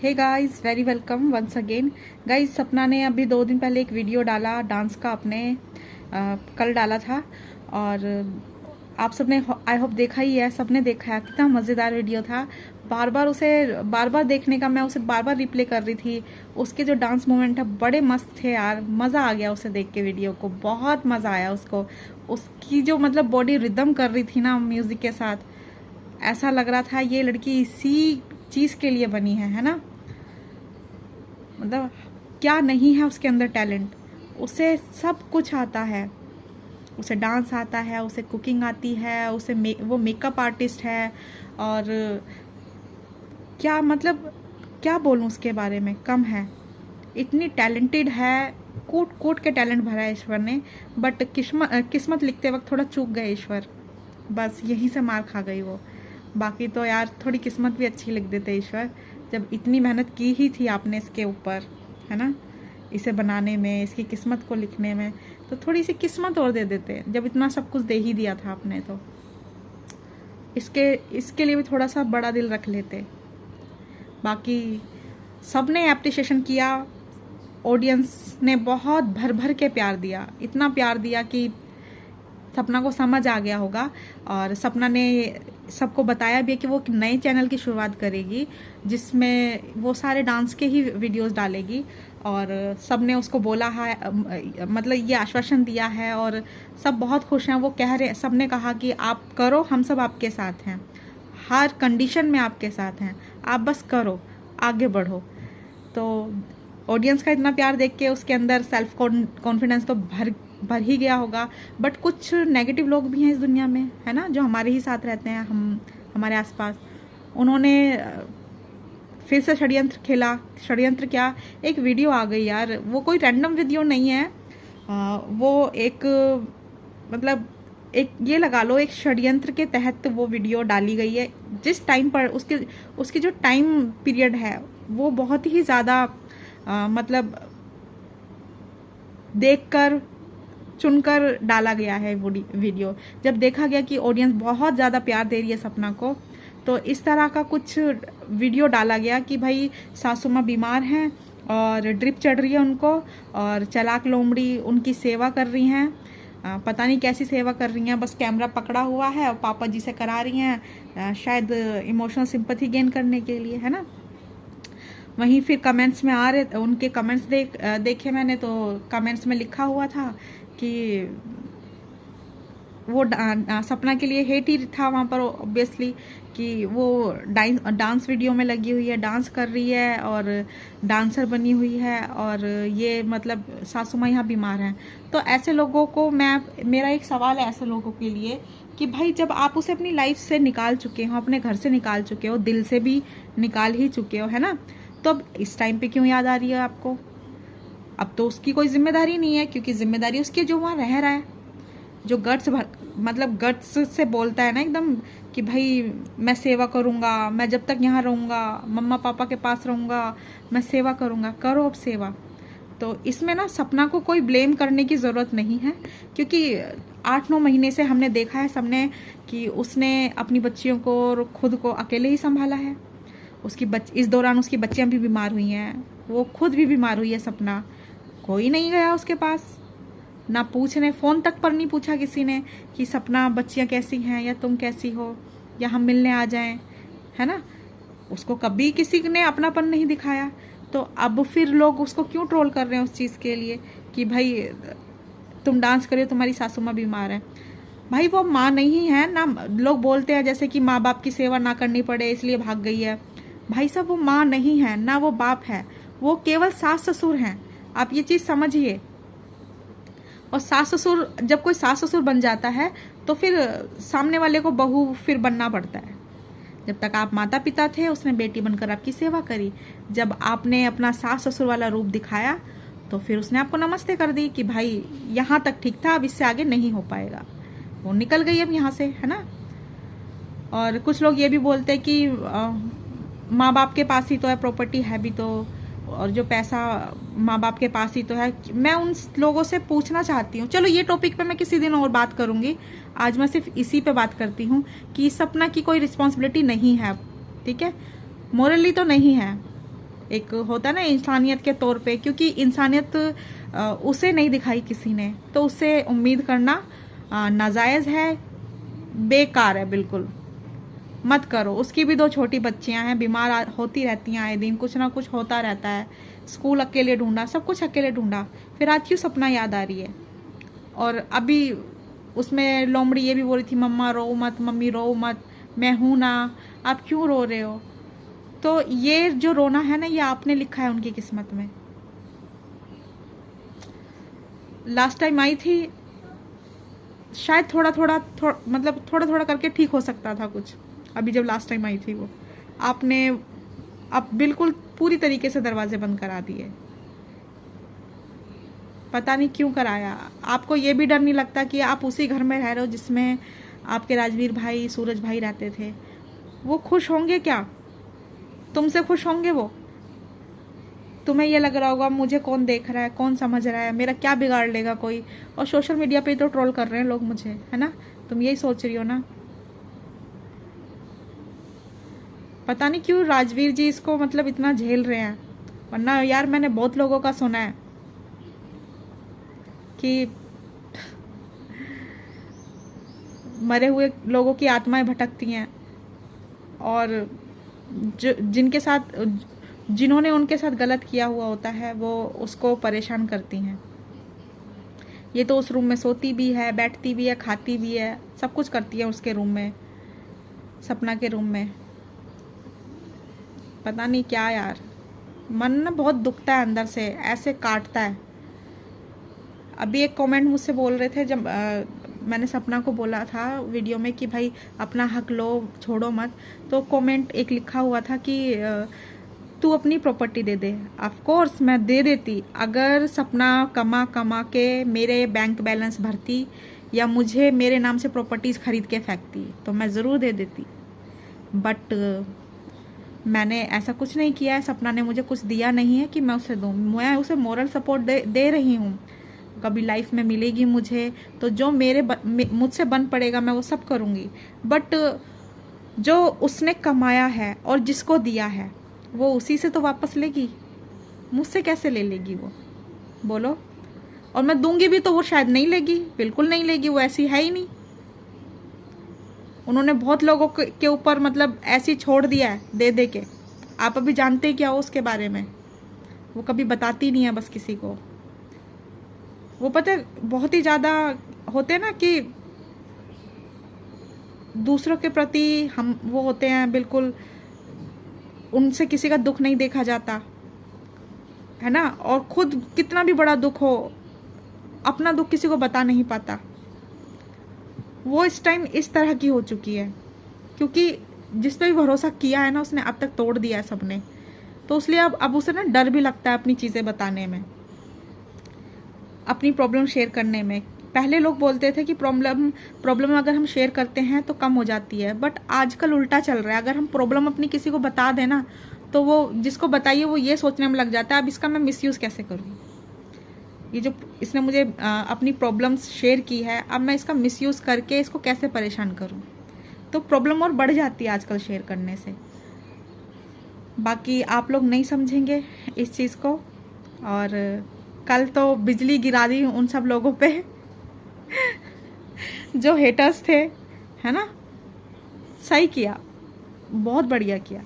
हे guys, very welcome once again. Guys, Sapna ने अभी 2 दिन पहले एक वीडियो डाला डांस का, अपने कल डाला था। और आप सबने आई होप देखा ही है, सबने देखा है। कितना मज़ेदार वीडियो था। बार बार देखने का, मैं उसे बार बार रिप्ले कर रही थी। उसके जो डांस मोमेंट है बड़े मस्त थे यार, मज़ा आ गया उसे देख के। वीडियो को बहुत मज़ा आया उसको। उसकी जो मतलब बॉडी रिदम कर रही थी ना म्यूज़िक के साथ, ऐसा लग रहा था ये लड़की इसी चीज़ के लिए बनी है ना। मतलब क्या नहीं है उसके अंदर टैलेंट। उसे सब कुछ आता है। उसे डांस आता है, उसे कुकिंग आती है, वो मेकअप आर्टिस्ट है। और क्या मतलब क्या बोलूं उसके बारे में, कम है। इतनी टैलेंटेड है। कूट कूट के टैलेंट भरा है ईश्वर ने। बट किस्मत लिखते वक्त थोड़ा चूक गए ईश्वर। बस यहीं से मार खा गई वो। बाकी तो यार थोड़ी किस्मत भी अच्छी लिख देते ईश्वर। जब इतनी मेहनत की ही थी आपने इसके ऊपर, है ना, इसे बनाने में, इसकी किस्मत को लिखने में, तो थोड़ी सी किस्मत और दे देते। जब इतना सब कुछ दे ही दिया था आपने, तो इसके लिए भी थोड़ा सा बड़ा दिल रख लेते। बाकी सबने एप्रिसिएशन किया। ऑडियंस ने बहुत भर भर के प्यार दिया, इतना प्यार दिया कि सपना को समझ आ गया होगा। और सपना ने सबको बताया भी है कि वो एक नए चैनल की शुरुआत करेगी, जिसमें वो सारे डांस के ही वीडियोस डालेगी। और सब ने उसको बोला है, मतलब ये आश्वासन दिया है। और सब बहुत खुश हैं। वो कह रहे, सब ने कहा कि आप करो, हम सब आपके साथ हैं, हर कंडीशन में आपके साथ हैं, आप बस करो, आगे बढ़ो। तो ऑडियंस का इतना प्यार देख के उसके अंदर सेल्फ कॉन्फिडेंस तो भर ही गया होगा। बट कुछ नेगेटिव लोग भी हैं इस दुनिया में, है ना, जो हमारे ही साथ रहते हैं, हमारे आसपास। उन्होंने फिर से षड्यंत्र खेला। षड्यंत्र क्या, एक वीडियो आ गई यार, वो कोई रैंडम वीडियो नहीं है। वो एक मतलब एक ये लगा लो, एक षड्यंत्र के तहत वो वीडियो डाली गई है। जिस टाइम पर उसकी जो टाइम पीरियड है वो बहुत ही ज़्यादा मतलब देखकर चुनकर डाला गया है वो वीडियो। जब देखा गया कि ऑडियंस बहुत ज़्यादा प्यार दे रही है सपना को, तो इस तरह का कुछ वीडियो डाला गया कि भाई सासू माँ बीमार हैं और ड्रिप चढ़ रही है उनको, और चालाक लोमड़ी उनकी सेवा कर रही हैं। पता नहीं कैसी सेवा कर रही हैं, बस कैमरा पकड़ा हुआ है और पापा जी से करा रही हैं, शायद इमोशनल सिंपैथी गेन करने के लिए, है ना। वहीं फिर कमेंट्स में आ रहे, उनके कमेंट्स देखे मैंने, तो कमेंट्स में लिखा हुआ था कि वो सपना के लिए हेट ही था वहाँ पर ऑब्वियसली, कि वो डांस वीडियो में लगी हुई है, डांस कर रही है और डांसर बनी हुई है, और ये मतलब सासू माँ यहाँ बीमार हैं। तो ऐसे लोगों को मेरा एक सवाल है ऐसे लोगों के लिए कि भाई, जब आप उसे अपनी लाइफ से निकाल चुके हो, अपने घर से निकाल चुके हो, दिल से भी निकाल ही चुके हो, है ना, तो अब इस टाइम पे क्यों याद आ रही है आपको? अब तो उसकी कोई जिम्मेदारी नहीं है, क्योंकि जिम्मेदारी उसकी जो वहाँ रह रहा है, जो मतलब गट्स से बोलता है ना एकदम, कि भाई मैं सेवा करूँगा, मैं जब तक यहाँ रहूँगा, मम्मा पापा के पास रहूँगा, मैं सेवा करूँगा। करो अब सेवा। तो इसमें ना सपना को कोई ब्लेम करने की ज़रूरत नहीं है, क्योंकि 8-9 महीने से हमने देखा है सबने कि उसने अपनी बच्चियों को और खुद को अकेले ही संभाला है। इस दौरान उसकी बच्चियां भी बीमार हुई हैं, वो खुद भी बीमार हुई है सपना। कोई नहीं गया उसके पास, ना पूछने, फ़ोन तक पर नहीं पूछा किसी ने कि सपना बच्चियां कैसी हैं, या तुम कैसी हो, या हम मिलने आ जाएं, है ना। उसको कभी किसी ने अपनापन नहीं दिखाया। तो अब फिर लोग उसको क्यों ट्रोल कर रहे हैं उस चीज़ के लिए कि भाई तुम डांस करियो, तुम्हारी सासू माँ बीमार है। भाई वो माँ नहीं है ना। लोग बोलते हैं जैसे कि माँ बाप की सेवा ना करनी पड़े इसलिए भाग गई है। भाई साहब, वो माँ नहीं है ना, वो बाप है, वो केवल सास ससुर हैं। आप ये चीज़ समझिए। और सास ससुर, जब कोई सास ससुर बन जाता है तो फिर सामने वाले को बहू फिर बनना पड़ता है। जब तक आप माता पिता थे, उसने बेटी बनकर आपकी सेवा करी। जब आपने अपना सास ससुर वाला रूप दिखाया, तो फिर उसने आपको नमस्ते कर दी कि भाई यहाँ तक ठीक था, अब इससे आगे नहीं हो पाएगा। वो निकल गई अब यहाँ से, है ना। और कुछ लोग ये भी बोलते हैं कि माँ बाप के पास ही तो है, प्रॉपर्टी है भी तो, और जो पैसा माँ बाप के पास ही तो है। मैं उन लोगों से पूछना चाहती हूँ, चलो ये टॉपिक पे मैं किसी दिन और बात करूँगी, आज मैं सिर्फ इसी पे बात करती हूँ कि सपना की कोई रिस्पॉन्सिबिलिटी नहीं है, ठीक है, मोरली तो नहीं है। एक होता है ना इंसानियत के तौर पे, क्योंकि इंसानियत उसे नहीं दिखाई किसी ने, तो उससे उम्मीद करना नाजायज़ है, बेकार है, बिल्कुल मत करो। उसकी भी 2 छोटी बच्चियां हैं, बीमार होती रहती हैं आए दिन, कुछ ना कुछ होता रहता है, स्कूल अकेले ढूंढा, सब कुछ अकेले ढूंढा, फिर आज क्यों सपना याद आ रही है? और अभी उसमें लोमड़ी ये भी बोल रही थी, मम्मा रो मत, मम्मी रो मत, मैं हूं ना, आप क्यों रो रहे हो? तो ये जो रोना है ना, ये आपने लिखा है उनकी किस्मत में। लास्ट टाइम आई थी, शायद मतलब थोड़ा थोड़ा करके ठीक हो सकता था कुछ। अभी जब लास्ट टाइम आई थी वो, आपने अब बिल्कुल पूरी तरीके से दरवाजे बंद करा दिए। पता नहीं क्यों कराया। आपको ये भी डर नहीं लगता कि आप उसी घर में रह रहे हो जिसमें आपके राजवीर भाई, सूरज भाई रहते थे? वो खुश होंगे क्या? तुमसे खुश होंगे वो? तुम्हें ये लग रहा होगा मुझे कौन देख रहा है, कौन समझ रहा है, मेरा क्या बिगाड़ लेगा कोई? और सोशल मीडिया पे तो ट्रोल कर रहे हैं लोग मुझे, है ना? तुम यही सोच रही हो ना? पता नहीं क्यों राजवीर जी इसको मतलब इतना झेल रहे हैं, वरना यार मैंने बहुत लोगों का सुना है कि मरे हुए लोगों की आत्माएं भटकती हैं और जिनके साथ, जिन्होंने उनके साथ गलत किया हुआ होता है, वो उसको परेशान करती हैं। ये तो उस रूम में सोती भी है, बैठती भी है, खाती भी है, सब कुछ करती है उसके रूम में, सपना के रूम में। पता नहीं क्या यार, मन ना बहुत दुखता है अंदर से, ऐसे काटता है। अभी एक कमेंट मुझसे बोल रहे थे, जब मैंने सपना को बोला था वीडियो में कि भाई अपना हक लो, छोड़ो मत, तो कमेंट एक लिखा हुआ था कि तू अपनी property they they. Of course मैं दे देती, अगर सपना कमा कमा के मेरे बैंक बैलेंस भरती या मुझे मेरे नाम से प्रॉपर्टीज खरीद के फेंकती तो मैं ज़रूर दे देती, बट मैंने ऐसा कुछ नहीं किया है। सपना ने मुझे कुछ दिया नहीं है कि मैं उसे दूँ। मैं उसे मोरल सपोर्ट दे रही हूँ। कभी लाइफ में मिलेगी मुझे तो जो मुझसे बन पड़ेगा मैं वो सब करूँगी, बट जो उसने कमाया है और जिसको दिया है वो उसी से तो वापस लेगी, मुझसे कैसे ले लेगी वो, बोलो? और मैं दूंगी भी तो वो शायद नहीं लेगी, बिल्कुल नहीं लेगी, वो ऐसी है ही नहीं। उन्होंने बहुत लोगों के ऊपर मतलब ऐसी छोड़ दिया है दे दे के। आप अभी जानते क्या हो उसके बारे में? वो कभी बताती नहीं है बस किसी को। वो पता है बहुत ही ज़्यादा होते हैं ना कि दूसरों के प्रति हम वो होते हैं, बिल्कुल उनसे किसी का दुख नहीं देखा जाता है ना, और खुद कितना भी बड़ा दुख हो अपना दुख किसी को बता नहीं पाता। वो इस टाइम इस तरह की हो चुकी है, क्योंकि जिस पे भी भरोसा किया है ना उसने अब तक तोड़ दिया है सबने, तो इसलिए अब उसे ना डर भी लगता है अपनी चीज़ें बताने में, अपनी प्रॉब्लम शेयर करने में। पहले लोग बोलते थे कि प्रॉब्लम अगर हम शेयर करते हैं तो कम हो जाती है, बट आजकल उल्टा चल रहा है। अगर हम प्रॉब्लम अपनी किसी को बता दें ना, तो वो जिसको बताइए वो ये सोचने में लग जाता है अब इसका मैं मिसयूज़ कैसे करूँ। ये जो इसने मुझे अपनी प्रॉब्लम्स शेयर की है, अब मैं इसका मिसयूज़ करके इसको कैसे परेशान करूँ, तो प्रॉब्लम और बढ़ जाती है आजकल शेयर करने से। बाकी आप लोग नहीं समझेंगे इस चीज़ को, और कल तो बिजली गिरा दी उन सब लोगों पे जो हेटर्स थे, है ना? सही किया, बहुत बढ़िया किया।